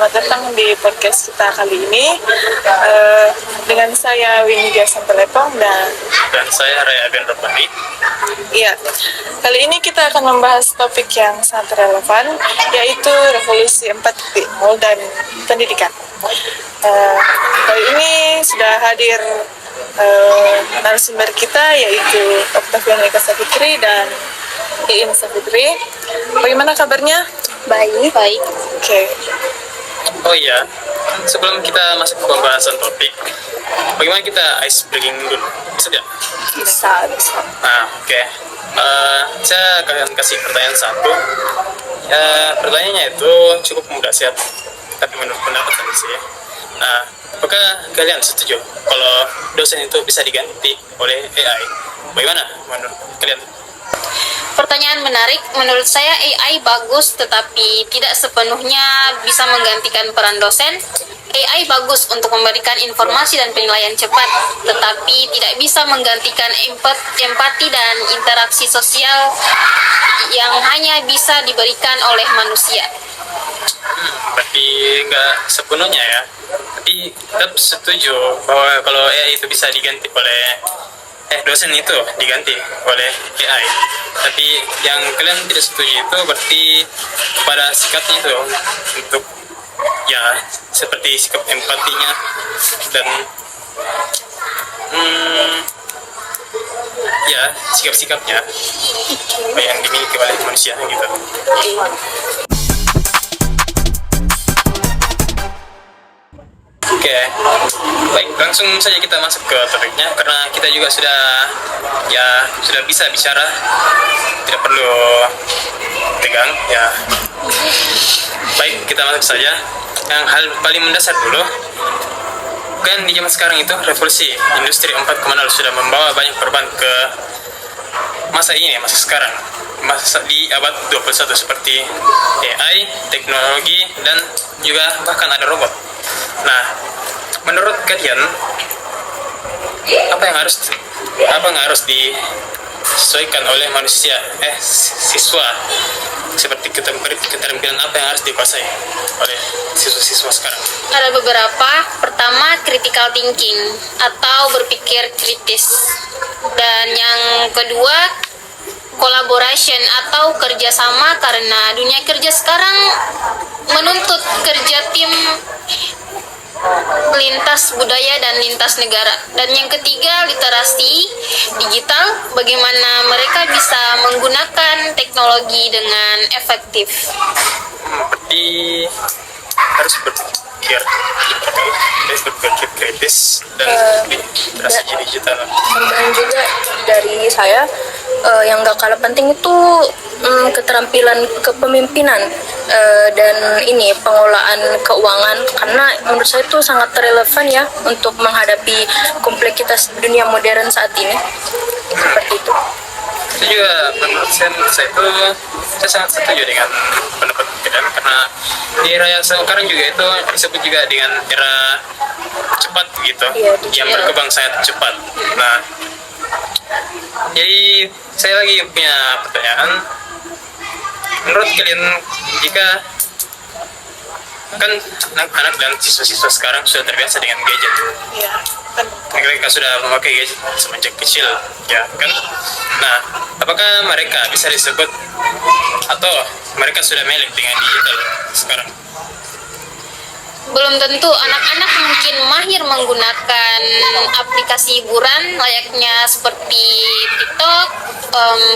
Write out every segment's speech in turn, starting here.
selamat datang di podcast kita kali ini. Dengan saya Winnie Jason Telepong dan saya Ray Aben Robani. Iya, kali ini kita akan membahas topik yang sangat relevan, yaitu revolusi 4.0 dan pendidikan. Kali ini sudah hadir narasumber kita, yaitu Octavian Eka Safitri dan Iin Safitri. Bagaimana kabarnya? Baik. Oke. Oh iya, sebelum kita masuk ke pembahasan topik, bagaimana kita ice breaking dulu? Bisa tidak? Bisa. Nah, oke. Saya akan kasih pertanyaan satu. Pertanyaannya itu cukup mudah sih, tapi menurut pendapat saya. Nah, apakah kalian setuju kalau dosen itu bisa diganti oleh AI? Bagaimana menurut kalian? Pertanyaan menarik. Menurut saya AI bagus, tetapi tidak sepenuhnya bisa menggantikan peran dosen. AI bagus untuk memberikan informasi dan penilaian cepat, tetapi tidak bisa menggantikan empati dan interaksi sosial yang hanya bisa diberikan oleh manusia. Berarti nggak sepenuhnya ya. Tapi tetap setuju bahwa kalau AI itu bisa diganti oleh dosen itu diganti oleh AI. Tapi yang kalian tidak setuju itu berarti pada sikapnya itu untuk ya seperti sikap empatinya dan ya sikap-sikapnya yang dimiliki oleh manusia gitu. Oke, baik, langsung saja kita masuk ke topiknya karena kita juga sudah bisa bicara, tidak perlu tegang ya. Baik, kita masuk saja. Yang hal paling mendasar dulu, kan di zaman sekarang itu revolusi industri 4.0 sudah membawa banyak perubahan ke masa ini, masa sekarang, masa di abad 21 seperti AI, teknologi, dan juga bahkan ada robot. Nah, menurut kalian apa yang harus disesuaikan oleh manusia siswa, seperti keterampilan apa yang harus dikuasai oleh siswa-siswa sekarang? Ada beberapa. Pertama, critical thinking atau berpikir kritis. Dan yang kedua, collaboration atau kerjasama, karena dunia kerja sekarang menuntut kerja tim lintas budaya dan lintas negara. Dan yang ketiga, literasi digital, bagaimana mereka bisa menggunakan teknologi dengan efektif. Berarti harus berpikir kritis dan literasi digital. Dan juga dari saya yang gak kalah penting itu keterampilan kepemimpinan dan ini pengelolaan keuangan, karena menurut saya itu sangat relevan ya untuk menghadapi kompleksitas dunia modern saat ini. Seperti itu. Itu juga menurut saya itu saya sangat setuju dengan pendapat kalian, karena di era yang sekarang juga itu disebut juga dengan era cepat gitu, yang berkembang sangat cepat. Nah, jadi saya lagi punya pertanyaan. Menurut kalian, jika kan anak-anak dan siswa-siswa sekarang sudah terbiasa dengan gadget, mereka sudah memakai gadget semenjak kecil, ya kan? Nah, apakah mereka bisa disebut atau mereka sudah melek dengan digital sekarang? Belum tentu. Anak-anak mungkin mahir menggunakan aplikasi hiburan layaknya seperti TikTok,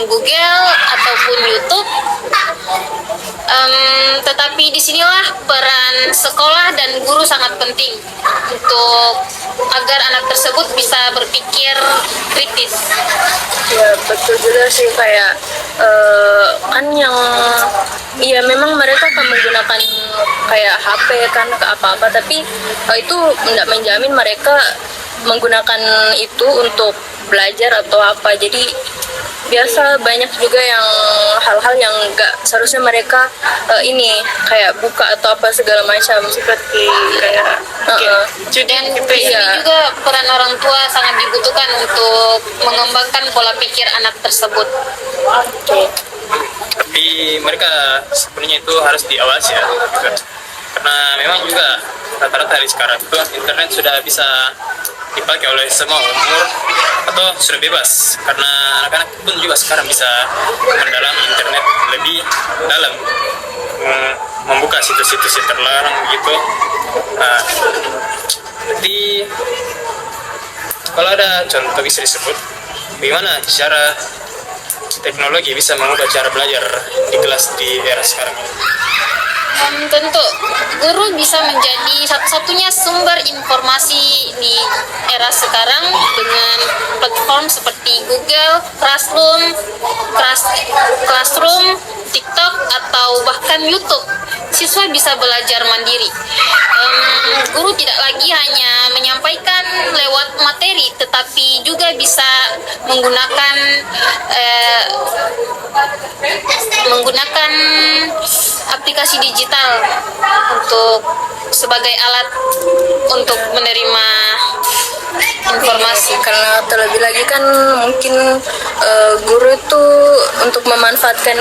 Google, ataupun YouTube. Tetapi disinilah peran sekolah dan guru sangat penting untuk agar anak tersebut bisa berpikir kritis. Ya betul juga sih, kayak kan yang ya memang mereka akan menggunakan kayak HP kan ke apa-apa, tapi itu tidak menjamin mereka menggunakan itu untuk belajar atau apa. Jadi biasa banyak juga yang hal-hal yang nggak seharusnya mereka ini kayak buka atau apa segala macam, seperti kayak dan di sini juga peran orang tua sangat dibutuhkan untuk mengembangkan pola pikir anak tersebut. Tapi mereka sebenarnya itu harus diawasi ya, karena memang juga rata-rata di sekarang itu internet sudah bisa dipakai oleh semua umur atau sudah bebas, karena anak-anak pun juga sekarang bisa mendalami internet lebih dalam, membuka situs-situs yang terlarang gitu. Nah, jadi kalau ada contoh bisa disebut bagaimana cara teknologi bisa mengubah cara belajar di kelas di era sekarang ini? Tentu guru bisa menjadi satu-satunya sumber informasi di era sekarang dengan platform seperti Google, Classroom, TikTok, atau bahkan YouTube. Siswa bisa belajar mandiri. Guru tidak lagi hanya menyampaikan lewat materi, tetapi juga bisa menggunakan aplikasi digital untuk sebagai alat untuk menerima informasi. Karena terlebih lagi kan mungkin guru itu untuk memanfaatkan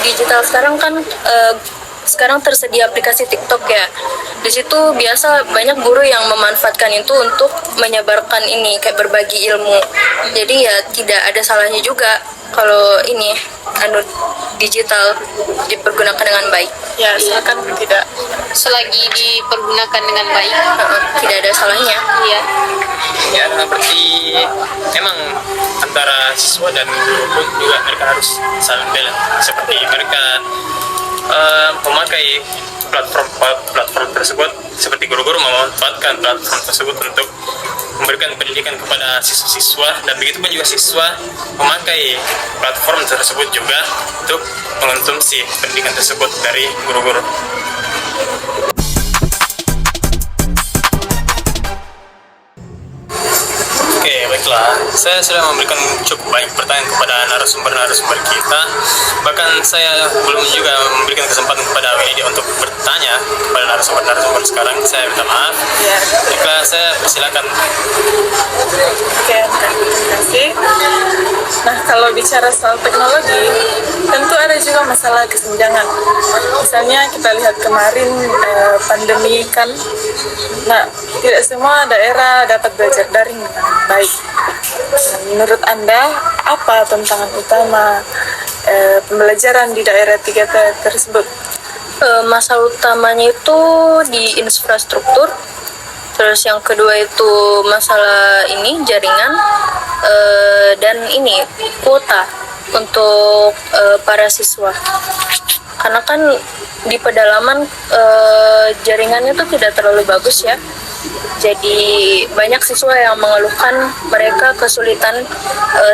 digital sekarang kan sekarang tersedia aplikasi TikTok ya. Di situ biasa banyak guru yang memanfaatkan itu untuk menyebarkan ini kayak berbagi ilmu. Jadi ya tidak ada salahnya juga kalau ini digital dipergunakan dengan baik. Ya, silakan tidak. Selagi dipergunakan dengan baik, Tidak ada salahnya. iya. Ya, berarti memang antara siswa dan guru pun juga mereka harus saling balance, seperti mereka memakai platform tersebut, seperti guru-guru memanfaatkan platform tersebut untuk memberikan pendidikan kepada siswa, dan begitu pun juga siswa memakai platform tersebut juga untuk mengonsumsi pendidikan tersebut dari guru-guru. Oke, baiklah. Saya sudah memberikan cukup banyak pertanyaan kepada narasumber-narasumber kita. Bahkan saya belum juga memberikan kesempatan kepada Winnie untuk bertanya kepada narasumber-narasumber sekarang. Saya minta maaf. Ya. Baiklah, saya persilakan. Oke, terima kasih. Nah, kalau bicara soal teknologi, tentu ada juga masalah kesenjangan. Misalnya kita lihat kemarin pandemi kan, nah tidak semua daerah dapat belajar daring dengan baik. Nah, menurut Anda, apa tantangan utama pembelajaran di daerah 3T tersebut? Masalah utamanya itu di infrastruktur. Terus yang kedua itu masalah ini jaringan dan ini kuota untuk para siswa. Karena kan di pedalaman jaringannya itu tidak terlalu bagus ya. Jadi banyak siswa yang mengeluhkan mereka kesulitan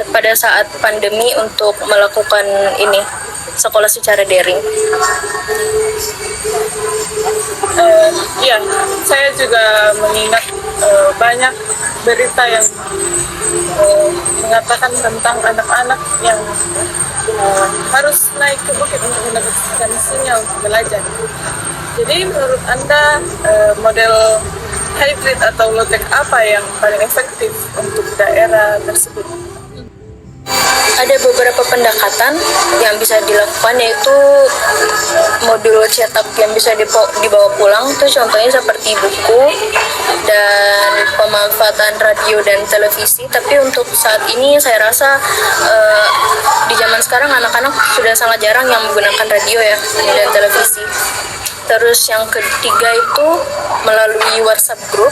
pada saat pandemi untuk melakukan ini sekolah secara daring. Ya, saya juga mengingat banyak berita yang mengatakan tentang anak-anak yang harus naik ke bukit untuk mendapatkan sinyal untuk belajar. Jadi menurut Anda model hybrid atau low-tech apa yang paling efektif untuk daerah tersebut? Ada beberapa pendekatan yang bisa dilakukan, yaitu modul cetak yang bisa dibawa pulang. Itu contohnya seperti buku dan pemanfaatan radio dan televisi. Tapi untuk saat ini saya rasa di zaman sekarang anak-anak sudah sangat jarang yang menggunakan radio ya dan televisi. Terus yang ketiga itu melalui WhatsApp group,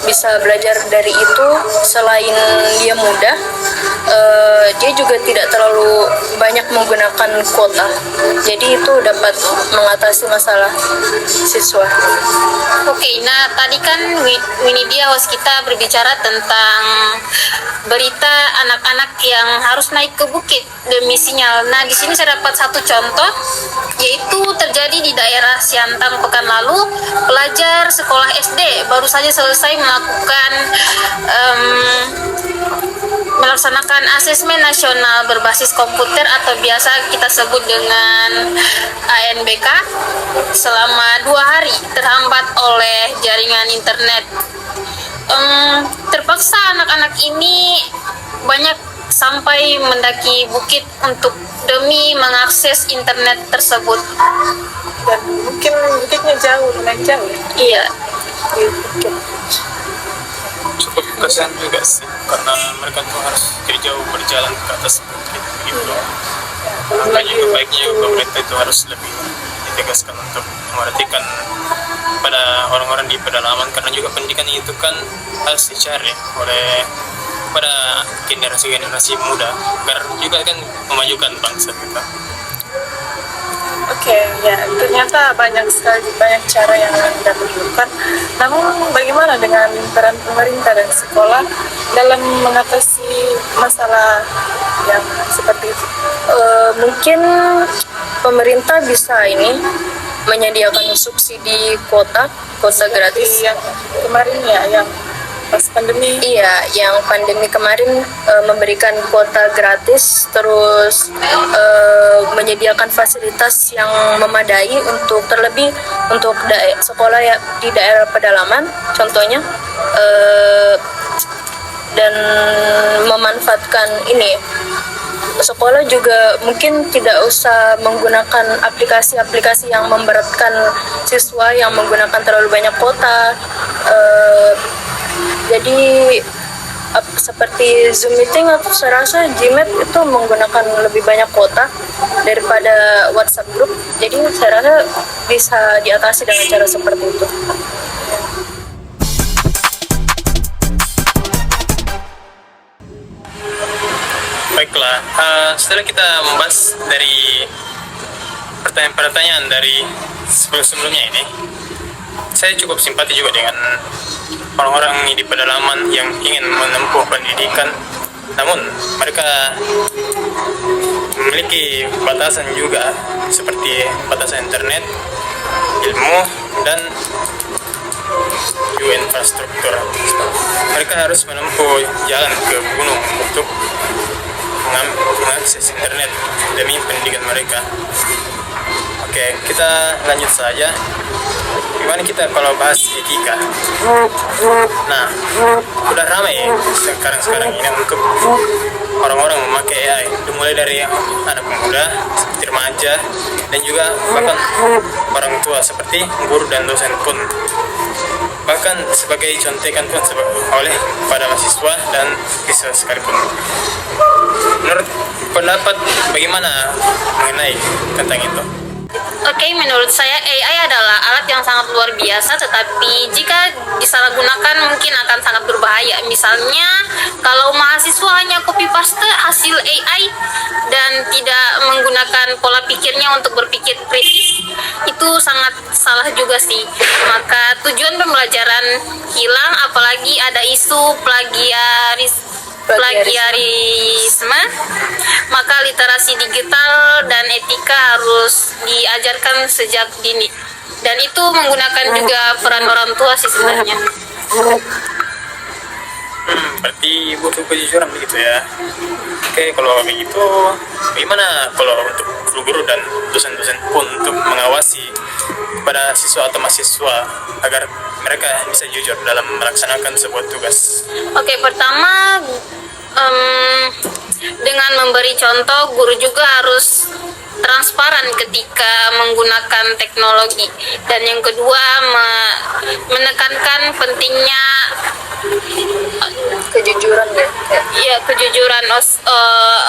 bisa belajar dari itu. Selain dia mudah, dia juga tidak terlalu banyak menggunakan kuota, jadi itu dapat mengatasi masalah siswa. Oke, nah tadi kan Winnie dia host kita berbicara tentang berita anak-anak yang harus naik ke bukit demi sinyal. Nah, di sini saya dapat satu contoh, yaitu terjadi di daerah Siantang pekan lalu. Pelajar sekolah SD baru saja selesai melaksanakan asesmen nasional berbasis komputer atau biasa kita sebut dengan ANBK selama 2 hari terhambat oleh jaringan internet. Terpaksa anak-anak ini banyak sampai mendaki bukit untuk demi mengakses internet tersebut. Dan mungkin bukitnya jauh, lumayan jauh ya. Iya. Di bukit. Cukup kasihan juga sih, karena mereka tuh harus dari jauh berjalan ke atas bukit gitu. Maka juga baiknya juga pemerintah itu harus lebih ditegaskan untuk memperhatikan pada orang-orang di pedalaman, karena juga pendidikan itu kan harus dicari oleh pada generasi-generasi muda agar juga kan memajukan bangsa kita. Oke, ya ternyata banyak sekali banyak cara yang dapat dilakukan. Namun bagaimana dengan peran pemerintah dan sekolah dalam mengatasi masalah yang seperti itu? Mungkin pemerintah bisa ini menyediakan subsidi kuota gratis. Yang kemarin ya, yang pas pandemi. Iya, yang pandemi kemarin memberikan kuota gratis, terus menyediakan fasilitas yang memadai untuk terlebih untuk sekolah ya, di daerah pedalaman, contohnya, dan memanfaatkan ini. Sekolah juga mungkin tidak usah menggunakan aplikasi-aplikasi yang memberatkan siswa yang menggunakan terlalu banyak kuota. Jadi seperti Zoom meeting atau saya rasa Gmeet itu menggunakan lebih banyak kuota daripada WhatsApp group. Jadi saya rasa bisa diatasi dengan cara seperti itu. Baiklah, setelah kita membahas dari pertanyaan-pertanyaan dari sebelum-sebelumnya ini, saya cukup simpati juga dengan orang-orang di pedalaman yang ingin menempuh pendidikan, namun mereka memiliki batasan juga, seperti batasan internet, ilmu, dan juga infrastruktur. Mereka harus menempuh jalan ke gunung untuk mengakses internet demi pendidikan mereka. Oke, kita lanjut saja. Gimana kita kalau bahas etika? Nah, udah ramai sekarang ini untuk orang-orang memakai AI, mulai dari anak muda, seperti remaja, dan juga bahkan orang tua seperti guru dan dosen pun. Bahkan sebagai contekan pun oleh pada mahasiswa dan siswa sekalipun. Menurut pendapat bagaimana mengenai tentang itu? Oke, menurut saya AI adalah alat yang sangat luar biasa, tetapi jika disalahgunakan mungkin akan sangat berbahaya. Misalnya, kalau mahasiswa hanya copy paste hasil AI dan tidak menggunakan pola pikirnya untuk berpikir kritis, itu sangat salah juga sih. Maka tujuan pembelajaran hilang, apalagi ada isu plagiarisme, maka literasi digital dan etika harus diajarkan sejak dini, dan itu menggunakan juga peran orang tua sih sebenarnya. Berarti butuh kejujuran begitu ya. Oke, kalau begitu bagaimana kalau untuk guru-guru dan dosen-dosen pun untuk mengawasi pada siswa atau mahasiswa agar mereka bisa jujur dalam melaksanakan sebuah tugas? Oke, pertama dengan memberi contoh, guru juga harus transparan ketika menggunakan teknologi, dan yang kedua menekankan pentingnya Kejujuran ya. ya kejujuran,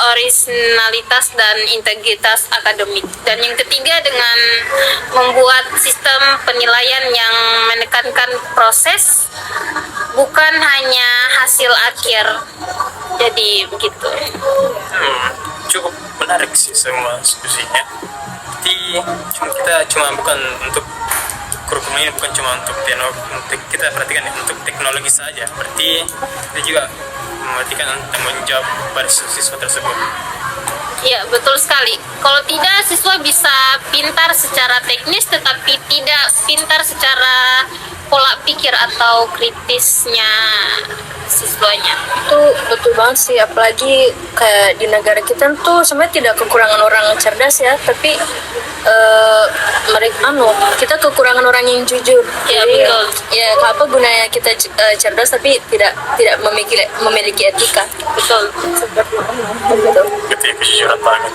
originalitas dan integritas akademik, dan yang ketiga dengan membuat sistem penilaian yang menekankan proses bukan hanya hasil akhir. Jadi begitu. Cukup menarik sih semua diskusinya. Jadi kita bukan untuk kurikulum ini bukan cuma untuk kita perhatikan untuk teknologi saja, berarti kita juga memperhatikan tanggung jawab pada siswa tersebut. Iya, betul sekali. Kalau tidak, siswa bisa pintar secara teknis tetapi tidak pintar secara pola pikir atau kritisnya siswanya. Itu betul banget sih, apalagi kayak di negara kita tuh sebenarnya tidak kekurangan orang cerdas ya, tapi mereka kita kekurangan orang yang jujur. Ya, Jadi, betul. ya apa gunanya kita cerdas tapi tidak memiliki etika. Betul. Betul. Gitu ya, kejujuran banget.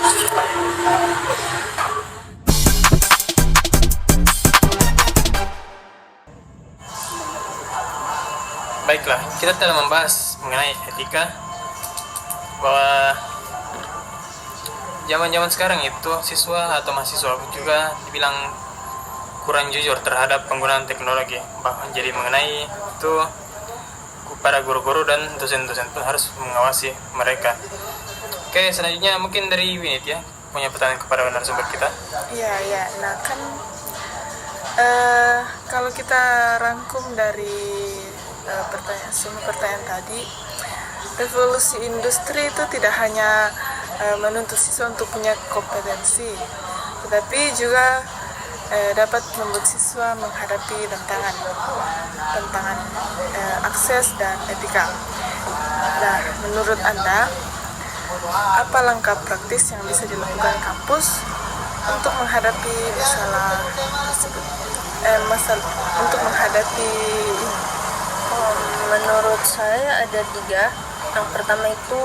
Baiklah, kita telah membahas mengenai etika, bahwa zaman-zaman sekarang itu siswa atau mahasiswa juga dibilang kurang jujur terhadap penggunaan teknologi. Bahkan jadi mengenai itu para guru-guru dan dosen-dosen pun harus mengawasi mereka. Oke, selanjutnya mungkin dari Winit ya, punya pertanyaan kepada narasumber kita. Iya. Nah kan kalau kita rangkum dari semua pertanyaan tadi, revolusi industri itu tidak hanya menuntut siswa untuk punya kompetensi, tetapi juga dapat membuat siswa menghadapi tantangan akses dan etika. Nah, menurut Anda, apa langkah praktis yang bisa dilakukan kampus untuk menghadapi masalah tersebut? Untuk menghadapi Menurut saya ada 3. Yang pertama itu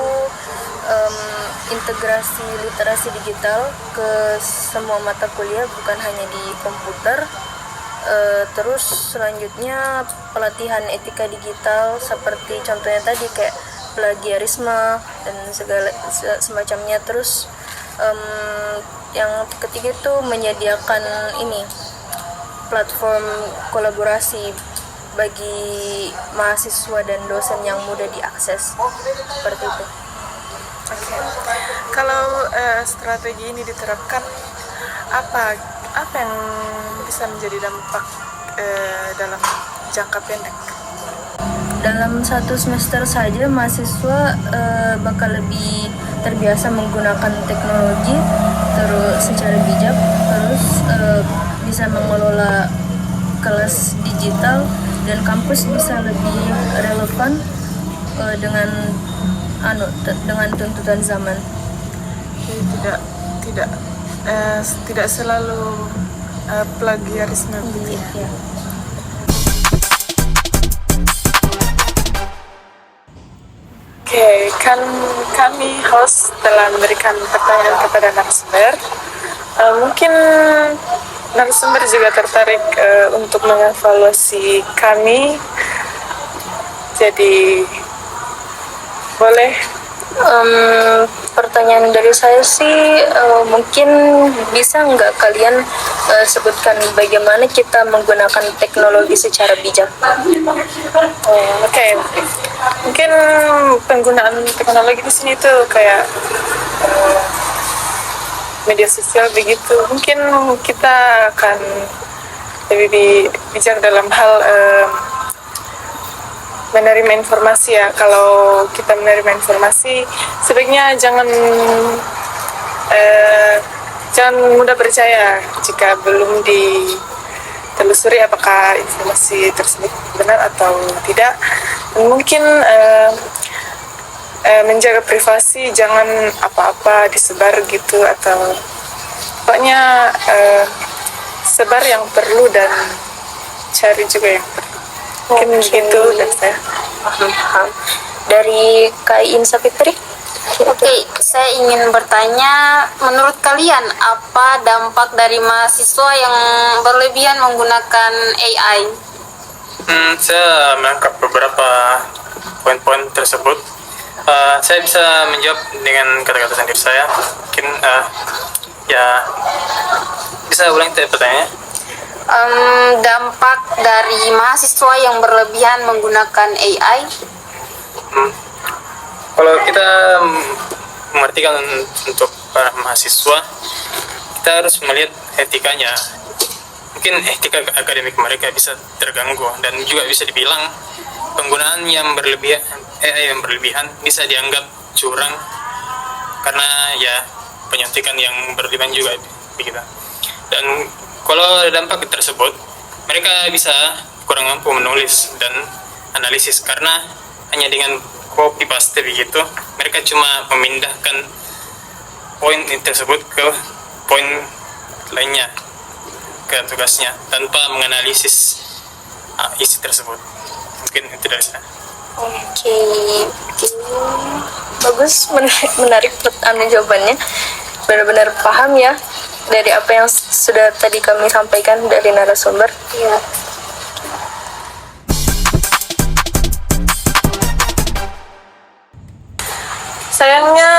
integrasi literasi digital ke semua mata kuliah, bukan hanya di komputer. Terus selanjutnya pelatihan etika digital seperti contohnya tadi kayak plagiarisme dan segala semacamnya. Terus yang ketiga itu menyediakan platform kolaborasi bagi mahasiswa dan dosen yang mudah diakses, seperti itu. Oke. Kalau strategi ini diterapkan, apa yang bisa menjadi dampak dalam jangka pendek? Dalam 1 semester saja mahasiswa bakal lebih terbiasa menggunakan teknologi terus secara bijak, terus bisa mengelola kelas digital, dan kampus bisa lebih relevan dengan tuntutan zaman. Jadi tidak selalu plagiarisme begitu ya. Ya. Oke, kan kami host telah memberikan pertanyaan kepada narasumber. Mungkin narasumber juga tertarik untuk mengevaluasi kami. Jadi boleh. Pertanyaan dari saya sih, mungkin bisa nggak kalian sebutkan bagaimana kita menggunakan teknologi secara bijak? Oke. Mungkin penggunaan teknologi di sini tuh kayak media sosial begitu. Mungkin kita akan lebih bijak dalam hal menerima informasi ya. Kalau kita menerima informasi, sebaiknya jangan mudah percaya jika belum ditelusuri apakah informasi tersebut benar atau tidak. Dan mungkin menjaga privasi, jangan apa-apa disebar gitu, atau pokoknya sebar yang perlu dan cari juga yang perlu. Mungkin gitu dari saya. Paham. Dari Kak Insa Fitri? Oke, saya ingin bertanya, menurut kalian apa dampak dari mahasiswa yang berlebihan menggunakan AI? Saya menangkap beberapa poin-poin tersebut. Saya bisa menjawab dengan kata-kata sendiri saya. Mungkin ya bisa ulang pertanyaannya. Dampak dari mahasiswa yang berlebihan menggunakan AI? Kalau kita mengartikan untuk para mahasiswa, kita harus melihat etikanya. Mungkin etika akademik mereka bisa terganggu, dan juga bisa dibilang penggunaan yang berlebihan AI yang berlebihan bisa dianggap curang, karena ya penyuntikan yang berlebihan juga begitu. Dan kalau dampak tersebut, mereka bisa kurang mampu menulis dan analisis, karena hanya dengan copy paste begitu mereka cuma memindahkan poin tersebut ke poin lainnya ke tugasnya tanpa menganalisis isi tersebut. Mungkin itu dari saya. Oke, bagus, menarik jawabannya. Benar-benar paham ya dari apa yang sudah tadi kami sampaikan dari narasumber. Iya. Sayangnya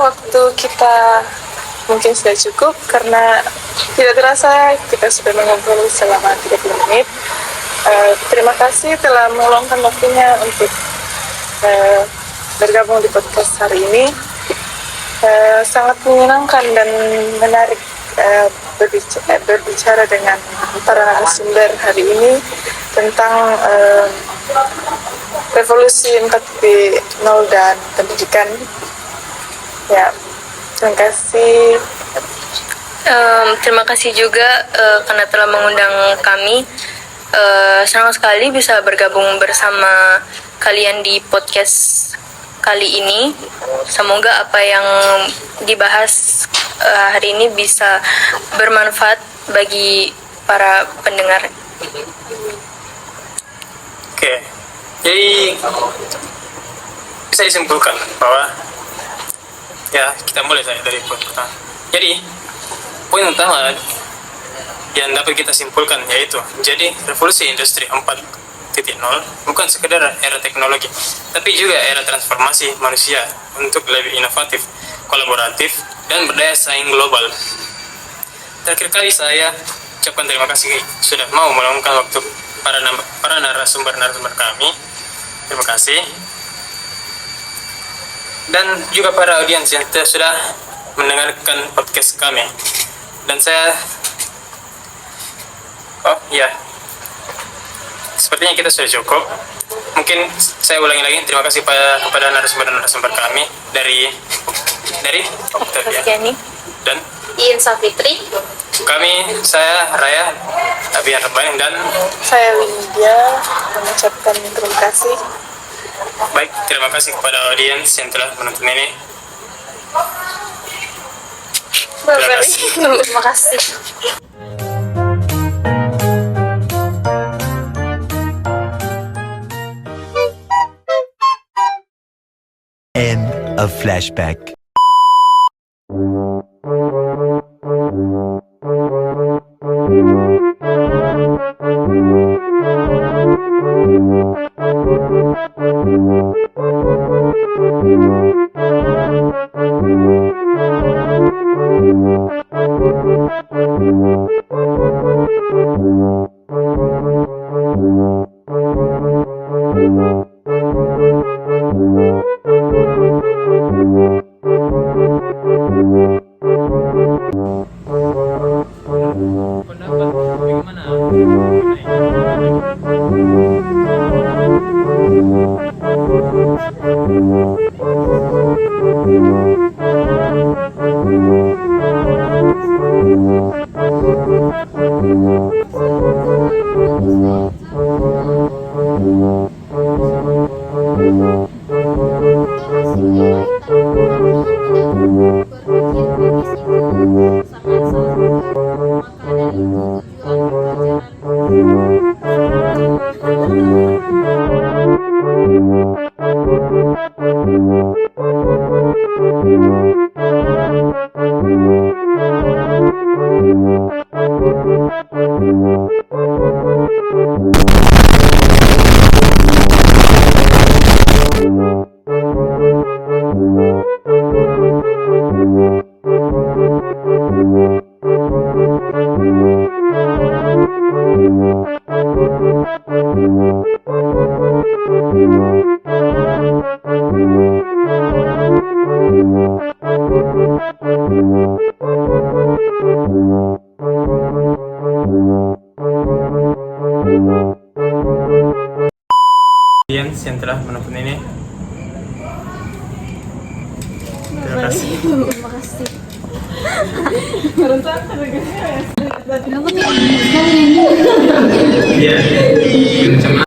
waktu kita mungkin sudah cukup karena tidak terasa kita sudah mengobrol selama 30 menit. Terima kasih telah meluangkan waktunya untuk bergabung di podcast hari ini. Sangat menyenangkan dan menarik berbicara dengan para narasumber hari ini tentang revolusi 4.0 dan pendidikan. Ya, terima kasih. Terima kasih juga karena telah mengundang kami. Senang sekali bisa bergabung bersama kalian di podcast kali ini. Semoga apa yang dibahas hari ini bisa bermanfaat bagi para pendengar. Oke, jadi bisa disimpulkan bahwa ya kita mulai saya dari poin pertama. Jadi poin utama yang dapat kita simpulkan yaitu jadi revolusi industri 4.0 bukan sekedar era teknologi, tapi juga era transformasi manusia untuk lebih inovatif, kolaboratif, dan berdaya saing global. Terakhir kali saya ucapkan terima kasih sudah mau meluangkan waktu para narasumber kami. Terima kasih. Dan juga para audiens yang sudah mendengarkan podcast kami. Dan saya sepertinya kita sudah cukup. Mungkin saya ulangi lagi, terima kasih kepada narasumber kami dari Octavia dan Iin Safitri. Saya Raya Abian Rebain dan Saya Windia mengucapkan terima kasih. baik, terima kasih kepada audiens yang telah menonton ini. Terima kasih. End of flashback. Audiens yang telah menonton ini. Terima kasih. Iya. Sama